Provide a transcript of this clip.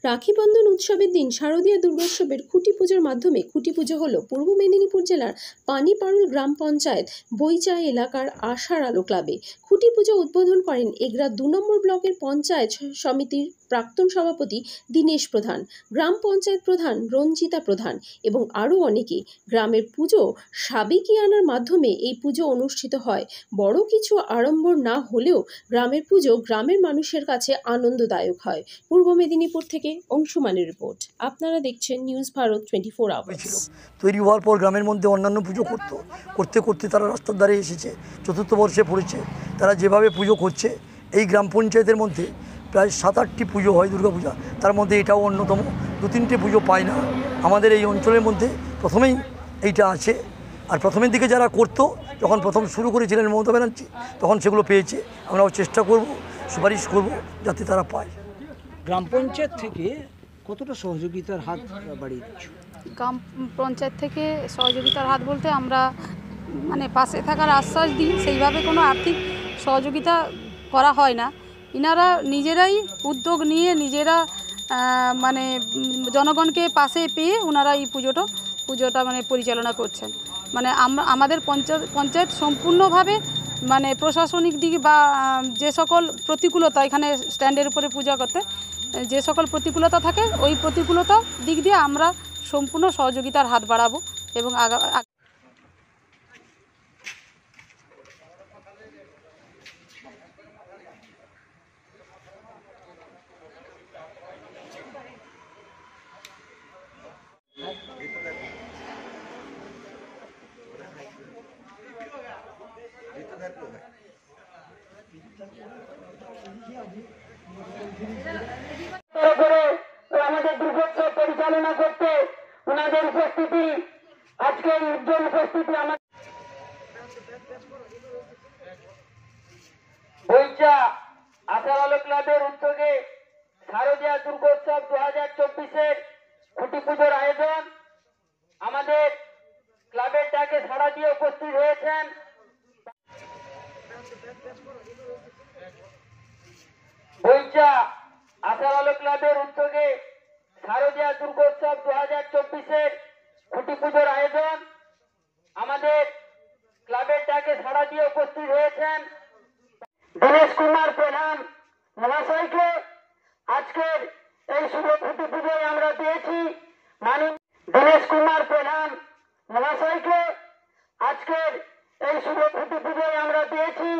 রাখি বন্ধন উৎসবের দিন শারদীয় দুর্গোৎসবের খুঁটি পুজোর মাধ্যমে খুঁটি পুজো হলো পূর্ব মেদিনীপুর জেলার পানিপাড়ুল গ্রাম পঞ্চায়েত বইচা এলাকার আশার আলো ক্লাবে। খুঁটি পুজো উদ্বোধন করেন এগরা 2 নম্বর ব্লকের পঞ্চায়েত সমিতির প্রাক্তন সভাপতি দীনেশ প্রধান, গ্রাম পঞ্চায়েত প্রধান রঞ্জিতা প্রধান এবং আরও অনেকে। গ্রামের পুজো সাবেকিয়ানার মাধ্যমে এই পুজো অনুষ্ঠিত হয়। বড় কিছু আড়ম্বর না হলেও গ্রামের পুজো গ্রামের মানুষের কাছে আনন্দদায়ক হয়। পূর্ব মেদিনীপুর থেকে অংশুমানের রিপোর্ট। আপনারা দেখছেন নিউজ ভারত 24 আওয়ার্স। তৈরি হওয়ার পর গ্রামের মধ্যে অন্যান্য পুজো করতে করতে তারা রাস্তার ধারে এসেছে, চতুর্থ বর্ষে পড়েছে। তারা যেভাবে পুজো করছে, এই গ্রাম পঞ্চায়েতের মধ্যে প্রায় 7-8টি পুজো হয় দুর্গাপূজা, তার মধ্যে এটাও অন্যতম। 2-3টে পুজো পায় না আমাদের এই অঞ্চলের মধ্যে, প্রথমেই এইটা আছে। আর প্রথমের দিকে যারা করতো, যখন প্রথম শুরু করেছিলেন মমতা ব্যানার্জি, তখন সেগুলো পেয়েছে। আমরাও চেষ্টা করব, সুপারিশ করব যাতে তারা পায়। গ্রাম পঞ্চায়েত থেকে কতটা সহযোগিতার হাত বাড়িয়ে দিচ্ছ? গ্রাম পঞ্চায়েত থেকে সহযোগিতার হাত বলতে আমরা পাশে থাকার আশ্বাস দিই, সেইভাবে কোনো আর্থিক সহযোগিতা করা হয় না। ইনারা নিজেরাই উদ্যোগ নিয়ে নিজেরা জনগণকে পাশে পেয়ে ওনারা এই পুজোটা পরিচালনা করছেন। আমাদের পঞ্চায়েত সম্পূর্ণভাবে প্রশাসনিক দিক বা যে সকল প্রতিকূলতা, এখানে স্ট্যান্ডের উপরে পূজা করতে যে সকল প্রতিকূলতা থাকে, ওই প্রতিকূলতা দিক দিয়ে আমরা সম্পূর্ণ সহযোগিতার হাত বাড়াবো এবং আমাদের দুর্গোৎসব পরিচালনা করতে ওনাদের উপস্থিতি, আজকের উজ্জ্বল উপস্থিতি আমাদের বইচা আশার আলো ক্লাবের উদ্যোগে শারদীয় দুর্গোৎসব 2024-এর খুঁটি পুজোর আয়োজন। আমাদের ক্লাবের ডাকে সাড়া দিয়ে উপস্থিত হয়েছেন বইচা আশার আলো ক্লাবের উদ্যোগে শারদীয় দুর্গোৎসব 2024-এর খুঁটি পুজোর আয়োজন। আমাদের ক্লাবের ডাকে সাড়া দিয়ে উপস্থিত হয়েছেন দীনেশ কুমার প্রধান মহাশয়কে। আজকের এই শুভ খুঁটি পুজোয় আমরা পেয়েছি দীনেশ কুমার প্রধান মহাশয়কে। আজকের এই শুভ খুঁটি পুজোয় আমরা পেয়েছি